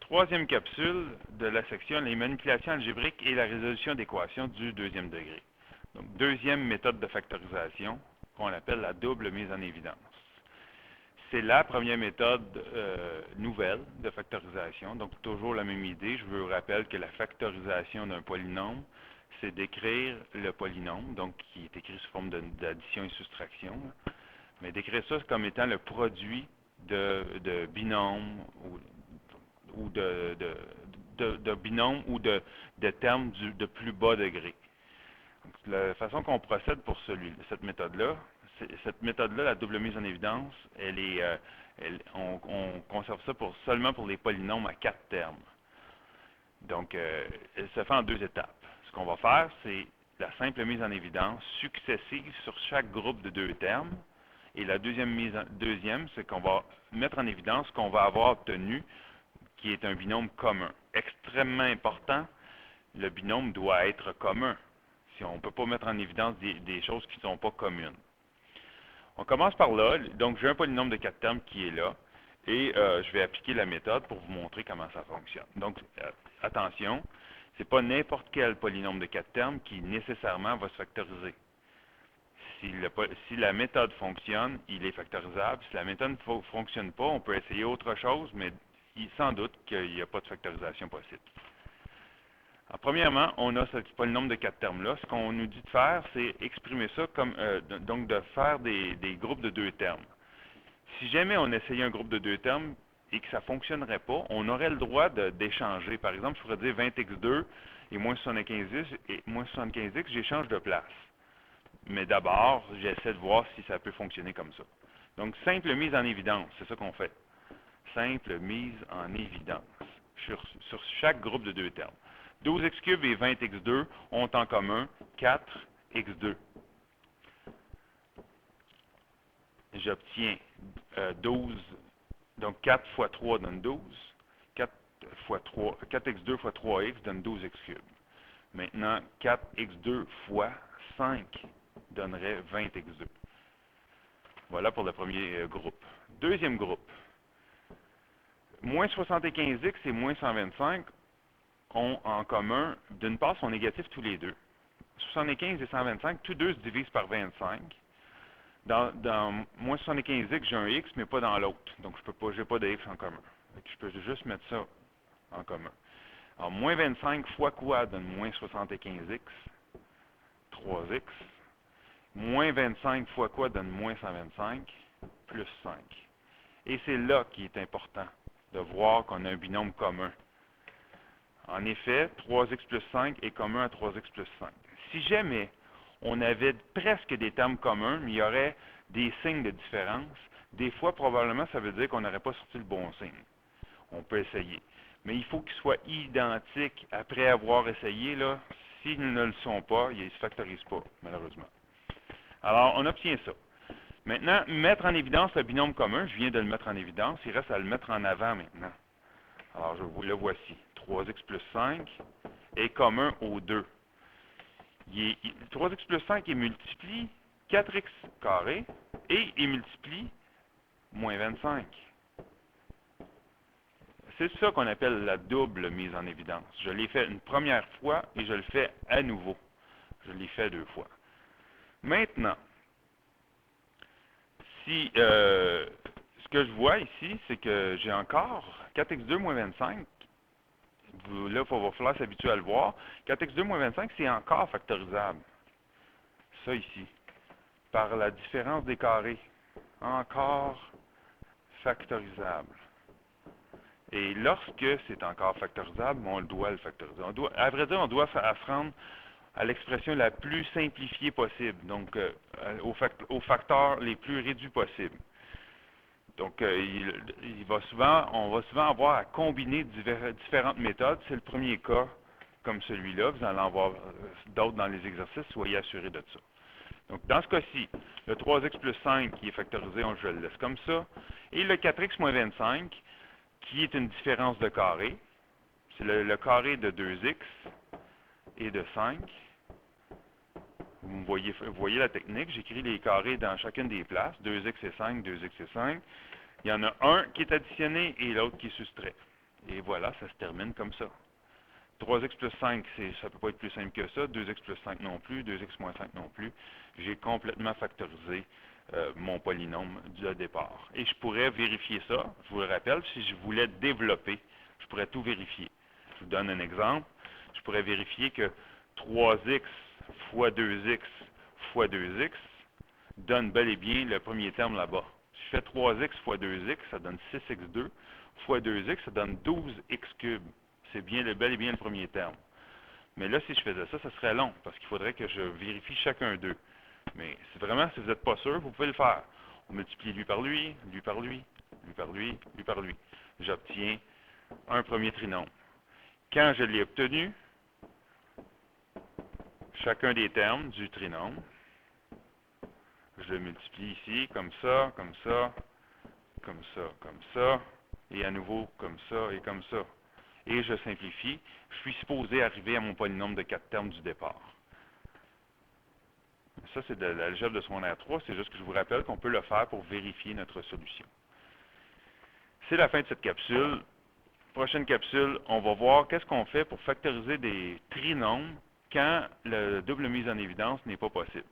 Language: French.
troisième capsule de la section, les manipulations algébriques et la résolution d'équations du deuxième degré. Donc, deuxième méthode de factorisation, qu'on appelle la double mise en évidence. C'est la première méthode nouvelle de factorisation, donc toujours la même idée. Je vous rappelle que la factorisation d'un polynôme, c'est d'écrire le polynôme, donc qui est écrit sous forme d'addition et soustraction, mais d'écrire ça comme étant le produit de binômes ou de binômes ou de termes de plus bas degré. Donc, la façon qu'on procède pour cette méthode-là, la double mise en évidence, on conserve ça seulement pour les polynômes à 4 termes. Donc, elle se fait en 2 étapes. Ce qu'on va faire, c'est la simple mise en évidence successive sur chaque groupe de 2 termes. Et la deuxième, c'est qu'on va mettre en évidence ce qu'on va avoir obtenu, qui est un binôme commun. Extrêmement important, le binôme doit être commun. Si on ne peut pas mettre en évidence des choses qui ne sont pas communes. On commence par là. Donc, j'ai un polynôme de 4 termes qui est là. Et je vais appliquer la méthode pour vous montrer comment ça fonctionne. Donc, attention, ce n'est pas n'importe quel polynôme de 4 termes qui nécessairement va se factoriser. Si la méthode fonctionne, il est factorisable. Si la méthode ne fonctionne pas, on peut essayer autre chose, mais sans doute qu'il n'y a pas de factorisation possible. Alors, premièrement, on a ce polynôme de 4 termes-là. Ce qu'on nous dit de faire, c'est exprimer ça comme, donc de faire des groupes de 2 termes. Si jamais on essayait un groupe de 2 termes et que ça ne fonctionnerait pas, on aurait le droit d'échanger. Par exemple, je pourrais dire 20x2 et moins 75x, j'échange de place. Mais d'abord, j'essaie de voir si ça peut fonctionner comme ça. Donc, simple mise en évidence, c'est ça qu'on fait. Simple mise en évidence sur chaque groupe de 2 termes. 12x³ et 20x2 ont en commun 4x2. J'obtiens 12, donc 4 fois 3 donne 12. 4x2 fois 3x donne 12x³. Maintenant, 4x2 fois 5 donnerait 20x2. Voilà pour le premier groupe. Deuxième groupe. Moins 75x et moins 125 ont en commun, d'une part, sont négatifs tous les deux. 75 et 125, tous deux se divisent par 25. Dans moins 75x, j'ai un x, mais pas dans l'autre. Donc, je n'ai pas de x en commun. Je peux juste mettre ça en commun. Alors, moins 25 fois quoi donne moins 75x? 3x. Moins 25 fois quoi donne moins 125? Plus 5. Et c'est là qu'il est important de voir qu'on a un binôme commun. En effet, 3x plus 5 est commun à 3x plus 5. Si jamais on avait presque des termes communs, mais il y aurait des signes de différence, des fois, probablement, ça veut dire qu'on n'aurait pas sorti le bon signe. On peut essayer. Mais il faut qu'ils soient identiques après avoir essayé. Là, s'ils ne le sont pas, ils ne se factorisent pas, malheureusement. Alors, on obtient ça. Maintenant, mettre en évidence le binôme commun, je viens de le mettre en évidence, il reste à le mettre en avant maintenant. Alors, le voici. 3x plus 5 est commun aux deux. 3x plus 5 il multiplie 4x carré et il multiplie moins 25. C'est ça qu'on appelle la double mise en évidence. Je l'ai fait une première fois et je le fais à nouveau. Je l'ai fait 2 fois. Maintenant, si ce que je vois ici, c'est que j'ai encore 4x2 moins 25. Là, il va falloir s'habituer à le voir. 4x2 moins 25, c'est encore factorisable. Ça ici. Par la différence des carrés. Encore factorisable. Et lorsque c'est encore factorisable, on doit le factoriser. À vrai dire, on doit se rendre à l'expression la plus simplifiée possible. Donc, aux facteurs les plus réduits possibles. Donc, on va souvent avoir à combiner différentes méthodes. C'est le premier cas comme celui-là. Vous allez en voir d'autres dans les exercices. Soyez assurés de ça. Donc, dans ce cas-ci, le 3x plus 5 qui est factorisé, je le laisse comme ça. Et le 4x moins 25, qui est une différence de carré. C'est le carré de 2x et de 5. Vous voyez la technique. J'écris les carrés dans chacune des places. 2x et 5, 2x et 5. Il y en a un qui est additionné et l'autre qui est soustrait. Et voilà, ça se termine comme ça. 3x plus 5, ça ne peut pas être plus simple que ça. 2x plus 5 non plus. 2x moins 5 non plus. J'ai complètement factorisé mon polynôme du départ. Et je pourrais vérifier ça. Je vous le rappelle, si je voulais développer, je pourrais tout vérifier. Je vous donne un exemple. Je pourrais vérifier que 3x fois 2x fois 2x donne bel et bien le premier terme là-bas. Si je fais 3x fois 2x, ça donne 6x2 fois 2x, ça donne 12x cube. C'est bien bel et bien le premier terme. Mais là, si je faisais ça, ça serait long, parce qu'il faudrait que je vérifie chacun d'eux. Mais vraiment, si vous n'êtes pas sûr, vous pouvez le faire. On multiplie lui par lui, lui par lui, lui par lui, lui par lui. J'obtiens un premier trinôme. Quand je l'ai obtenu, chacun des termes du trinôme, je le multiplie ici, comme ça, comme ça, comme ça, comme ça, et à nouveau comme ça et comme ça. Et je simplifie. Je suis supposé arriver à mon polynôme de 4 termes du départ. Ça, c'est de l'algèbre de secondaire 3. C'est juste que je vous rappelle qu'on peut le faire pour vérifier notre solution. C'est la fin de cette capsule. Prochaine capsule, on va voir qu'est-ce qu'on fait pour factoriser des trinômes quand la double mise en évidence n'est pas possible.